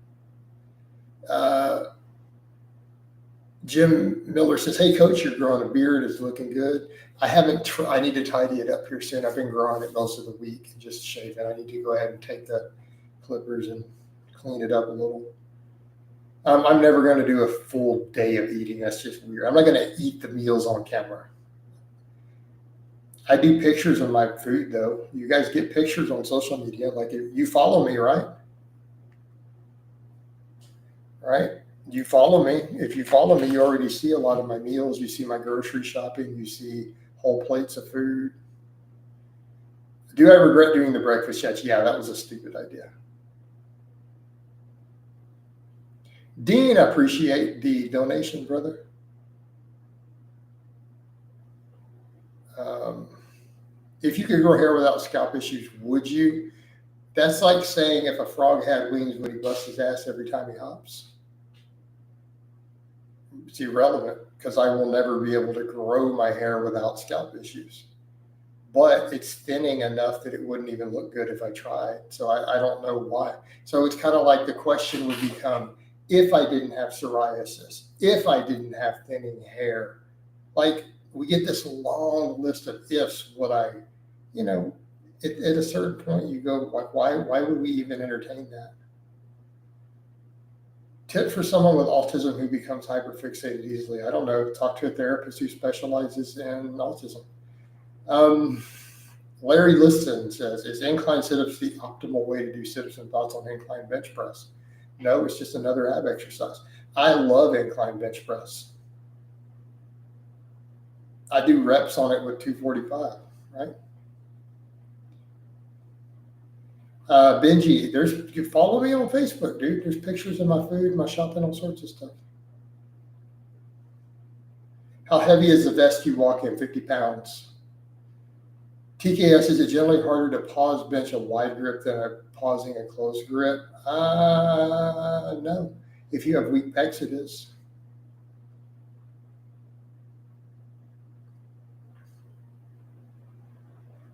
Jim Miller says, hey, Coach, you're growing a beard. It's looking good. I need to tidy it up here soon. I've been growing it most of the week and just shave it. I need to go ahead and take the clippers and clean it up a little. I'm never going to do a full day of eating. That's just weird. I'm not going to eat the meals on camera. I do pictures of my food, though. You guys get pictures on social media. Like, you follow me, right? Right? You follow me. If you follow me, you already see a lot of my meals. You see my grocery shopping. You see whole plates of food. Do I regret doing the breakfast yet? Yeah, that was a stupid idea. Dean, I appreciate the donation, brother. If you could grow hair without scalp issues, would you? That's like saying if a frog had wings, would he bust his ass every time he hops? It's irrelevant because I will never be able to grow my hair without scalp issues. But it's thinning enough that it wouldn't even look good if I tried. So I don't know why. So it's kind of like the question would become, if I didn't have psoriasis, if I didn't have thinning hair, like we get this long list of ifs, would I, at a certain point you go, like, why would we even entertain that? Tip for someone with autism who becomes hyperfixated easily. I don't know. Talk to a therapist who specializes in autism. Larry Liston says, is incline sit-ups the optimal way to do sit-ups, and thoughts on incline bench press? No, it's just another ab exercise. I love incline bench press. I do reps on it with 245, right? Benji, you follow me on Facebook, dude. There's pictures of my food, my shopping, all sorts of stuff. How heavy is the vest you walk in? 50 pounds. TKS, is it generally harder to pause bench a wide grip than pausing a closed grip? No. If you have weak pecs, it is.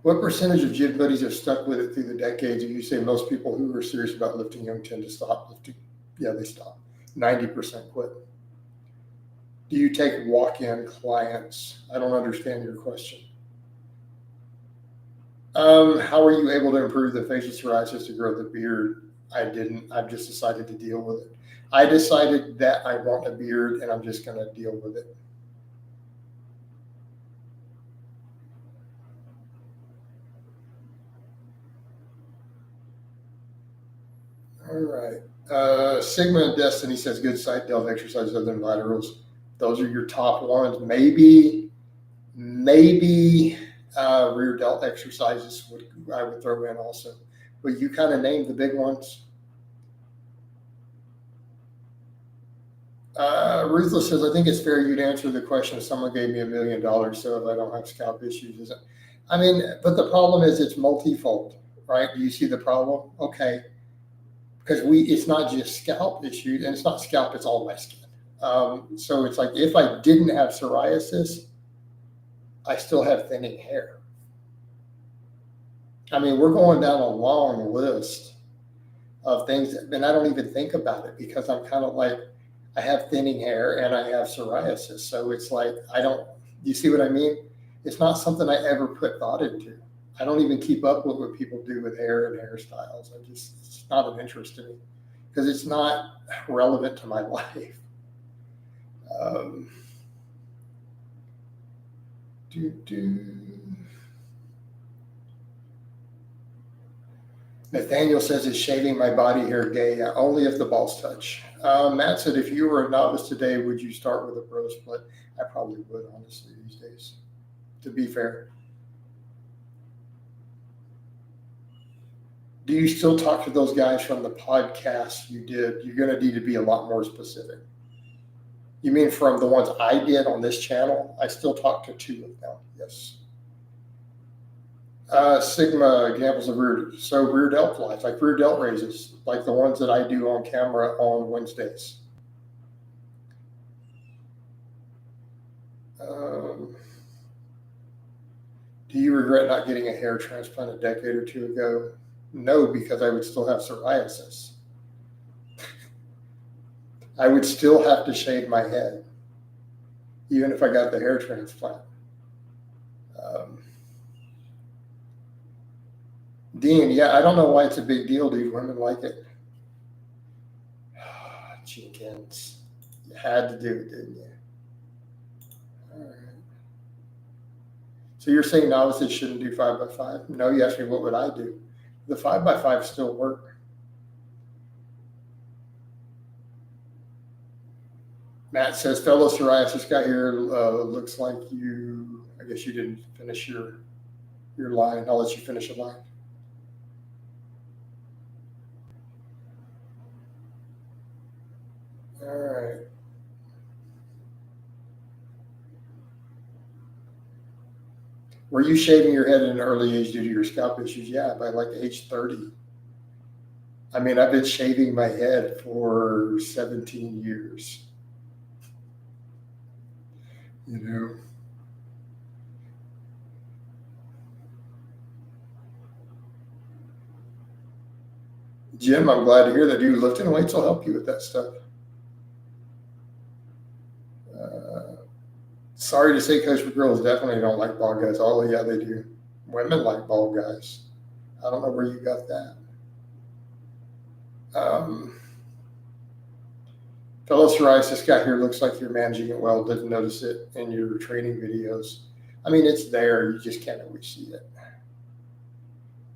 What percentage of gym buddies have stuck with it through the decades? You say most people who are serious about lifting young tend to stop lifting. Yeah, they stop. 90% quit. Do you take walk-in clients? I don't understand your question. How are you able to improve the facial psoriasis to grow the beard? I didn't. I've just decided to deal with it. I decided that I want a beard and I'm just going to deal with it. All right. Sigma and Destiny says good side delt exercises other than laterals. Those are your top ones. Maybe rear delt exercises I would throw in also. But you kind of named the big ones. Ruthless says, I think it's fair you'd answer the question if someone gave me $1 million, so if I don't have scalp issues, is it? I mean, but the problem is it's multifold, right? Do you see the problem? Okay. Because it's not just scalp issues, and it's not scalp, it's all my skin. So it's like if I didn't have psoriasis, I still have thinning hair. I mean, we're going down a long list of things, and I don't even think about it because I'm kind of like, I have thinning hair and I have psoriasis. So it's like, you see what I mean? It's not something I ever put thought into. I don't even keep up with what people do with hair and hairstyles. It's not of interest to me because it's not relevant to my life. Nathaniel says, is shaving my body hair gay? Only if the balls touch. Matt said, if you were a novice today, would you start with a bro split? I probably would, honestly, these days, to be fair. Do you still talk to those guys from the podcast you did? You're going to need to be a lot more specific. You mean from the ones I did on this channel? I still talk to 2 of them, yes. Sigma examples of rear delt flies, like rear delt raises, like the ones that I do on camera on Wednesdays. Do you regret not getting a hair transplant a decade or 2 ago? No, because I would still have psoriasis. I would still have to shave my head, even if I got the hair transplant. Dean, yeah, I don't know why it's a big deal, dude. Women like it. Jenkins, you had to do it, didn't you? All right. So you're saying novices shouldn't do 5x5? No, you asked me what would I do. The 5x5 still work. Matt says, fellow psoriasis guy here, looks like you, I guess you didn't finish your line. I'll let you finish a line. All right. Were you shaving your head at an early age due to your scalp issues? Yeah, by like age 30. I mean, I've been shaving my head for 17 years. You know? Jim, I'm glad to hear that. Dude, lifting weights will help you with that stuff. Sorry to say, Coach, but girls definitely don't like bald guys. Oh, yeah, they do. Women like bald guys. I don't know where you got that. Fellow psoriasis guy here, looks like you're managing it well. Didn't notice it in your training videos. I mean, it's there. You just can't always see it.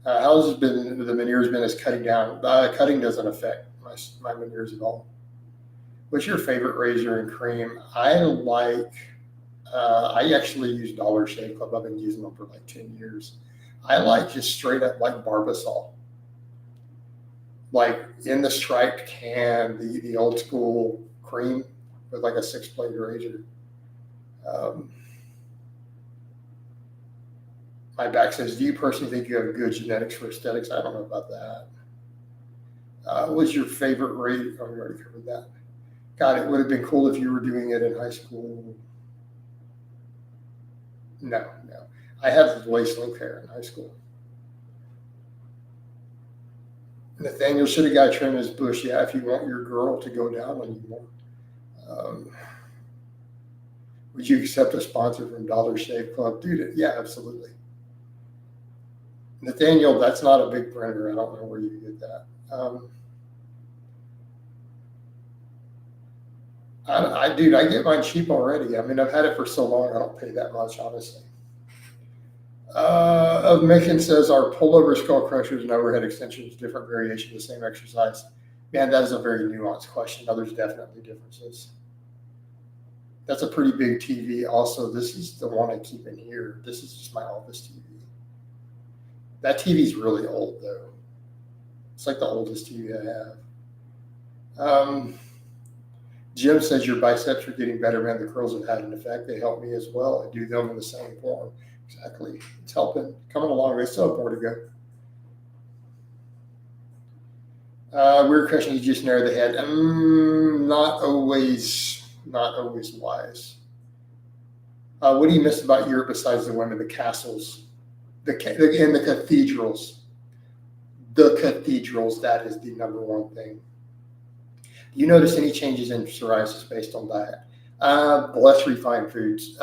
How's it been? The veneers been as cutting down? Cutting doesn't affect my veneers at all. What's your favorite razor and cream? I actually use Dollar Shave Club. I've been using them for like 10 years. I like just straight up like Barbasol. Like in the striped can, the old school cream with like a 6-blade razor. My back says, do you personally think you have good genetics for aesthetics? I don't know about that. What's your favorite razor? Oh, we already covered that. God, it would have been cool if you were doing it in high school. No. I had waist length hair in high school. Nathaniel, should a guy trim his bush? Yeah, if you want your girl to go down on you more. Would you accept a sponsor from Dollar Shave Club? Dude, yeah, absolutely. Nathaniel, that's not a big printer. I don't know where you get that. I get mine cheap already. I mean, I've had it for so long, I don't pay that much, honestly. Megan says, are pullover skull crushers and overhead extensions different variation of the same exercise? Man, that is a very nuanced question. Now, there's definitely differences. That's a pretty big TV. Also, this is the one I keep in here. This is just my office TV. That TV is really old, though. It's like the oldest TV I have. Jim says your biceps are getting better, man. The curls have had an effect. They help me as well. I do them in the same form. Exactly. It's helping. Coming along. They still have more to go. Weird question. You just narrow the head. Not always wise. What do you miss about Europe besides the women? The castles, and the cathedrals. The cathedrals. That is the number one thing. Do you notice any changes in psoriasis based on diet? Less refined foods.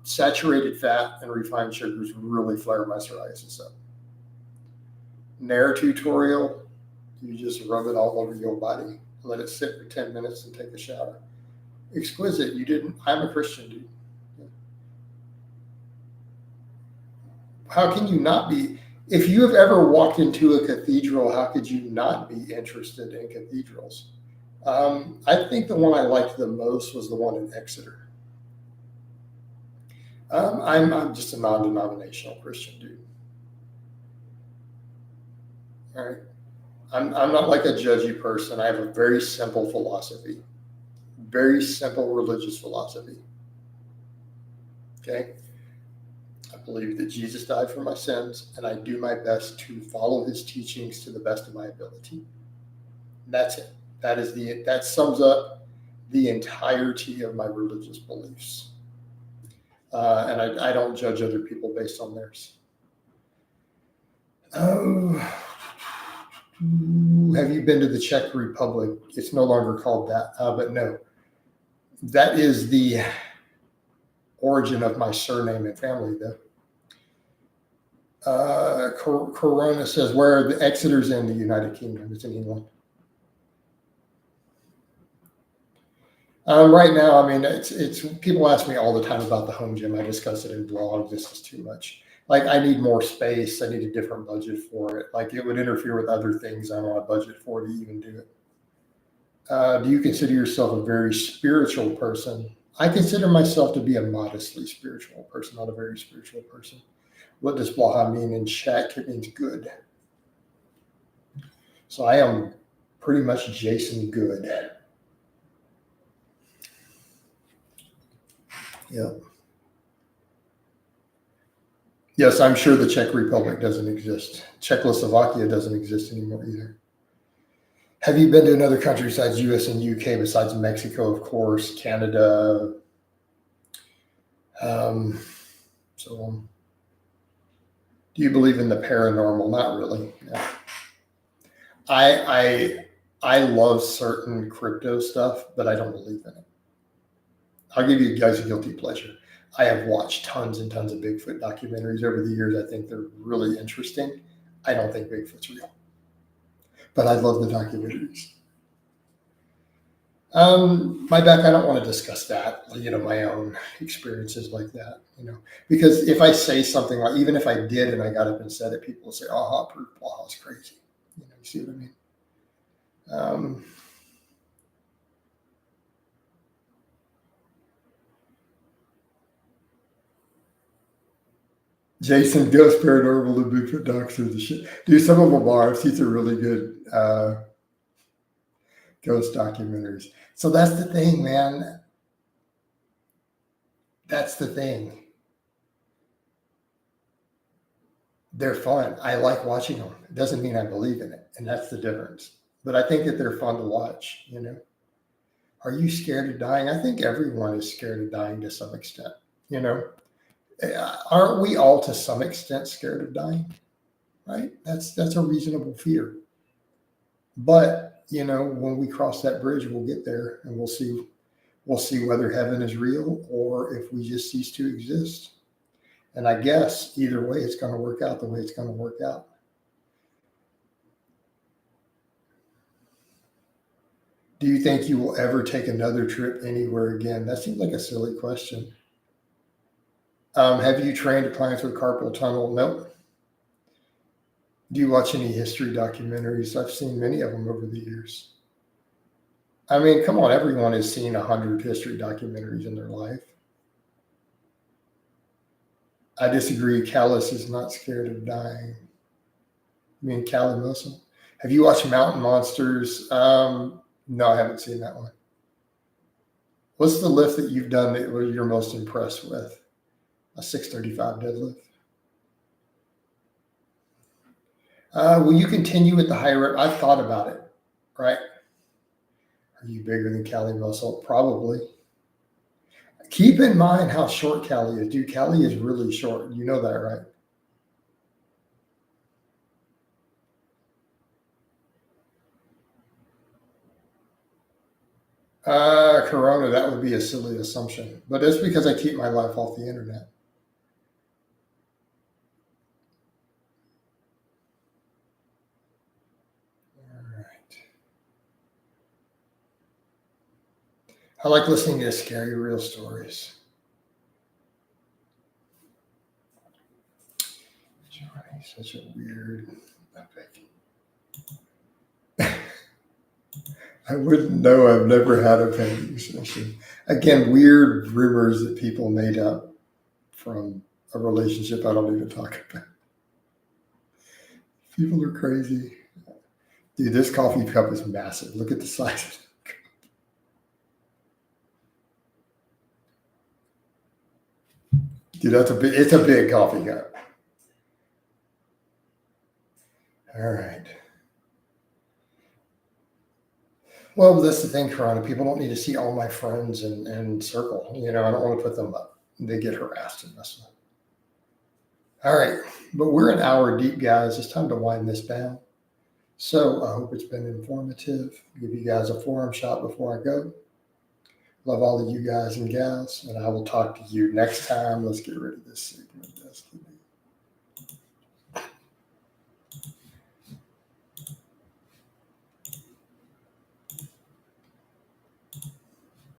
Saturated fat and refined sugars really flare my psoriasis up. Nair tutorial. You just rub it all over your body. Let it sit for 10 minutes and take a shower. Exquisite. You didn't. I'm a Christian, dude. How can you not be? If you have ever walked into a cathedral, how could you not be interested in cathedrals? I think the one I liked the most was the one in Exeter. I'm just a non-denominational Christian dude. All right. I'm not like a judgy person. I have a very simple philosophy, very simple religious philosophy. Okay. I believe that Jesus died for my sins, and I do my best to follow his teachings to the best of my ability. That's it. That sums up the entirety of my religious beliefs. And I don't judge other people based on theirs. Have you been to the Czech Republic? It's no longer called that, but no. That is the origin of my surname and family, though. Corona says, where are the Exeter's in the United Kingdom? It's in England. Right now, I mean, it's people ask me all the time about the home gym. I discuss it in blogs. This is too much. Like, I need more space. I need a different budget for it. Like, it would interfere with other things I want a budget for to even do it. Do you consider yourself a very spiritual person? I consider myself to be a modestly spiritual person, not a very spiritual person. What does Blaha mean in Czech? It means good. So I am pretty much Jason Good. Yeah. Yes, I'm sure the Czech Republic doesn't exist. Czechoslovakia doesn't exist anymore either. Have you been to another country besides US and UK, besides Mexico, of course, Canada, so on? Do you believe in the paranormal? Not really. No. I love certain crypto stuff, but I don't believe in it. I'll give you guys a guilty pleasure. I have watched tons and tons of Bigfoot documentaries over the years. I think they're really interesting. I don't think Bigfoot's real, but I love the documentaries. My back, I don't want to discuss that, my own experiences like that, because if I say something like, even if I did and I got up and said it, people will say, oh, proof, blah, it's crazy. You see what I mean? Jason, Ghost Paranormal and Bigfoot docs are the shit. Dude, some of them are. I've seen some really good ghost documentaries. So that's the thing, man. That's the thing. They're fun. I like watching them. It doesn't mean I believe in it. And that's the difference. But I think that they're fun to watch, Are you scared of dying? I think everyone is scared of dying to some extent, Aren't we all to some extent scared of dying? Right? That's a reasonable fear. But, when we cross that bridge, we'll get there and we'll see whether heaven is real or if we just cease to exist. And I guess either way, it's going to work out the way it's going to work out. Do you think you will ever take another trip anywhere again? That seems like a silly question. Have you trained clients with carpal tunnel? Nope. Do you watch any history documentaries? I've seen many of them over the years. I mean, come on, everyone has seen 100 history documentaries in their life. I disagree. Callus is not scared of dying. I mean, Callie Wilson. Have you watched Mountain Monsters? No, I haven't seen that one. What's the lift that you've done that you're most impressed with? A 635 deadlift? Will you continue with the high rep? I've thought about it, right? Are you bigger than Callie Muscle? Probably. Keep in mind how short Callie is. Dude, Callie is really short. You know that, right? Corona, that would be a silly assumption. But that's because I keep my life off the internet. All right. I like listening to scary real stories. Johnny, such a weird epic. I wouldn't know. I've never had a painting session. Again, weird rumors that people made up from a relationship I don't even talk about. People are crazy. Dude, this coffee cup is massive. Look at the size of it. Dude, it's a big coffee cup. All right. Well, that's the thing, Corona. People don't need to see all my friends and circle. I don't want to put them up. They get harassed and messed up. All right. But we're an hour deep, guys. It's time to wind this down. So I hope it's been informative. Give you guys a forearm shot before I go. Love all of you guys and gals, and I will talk to you next time. Let's get rid of this segment.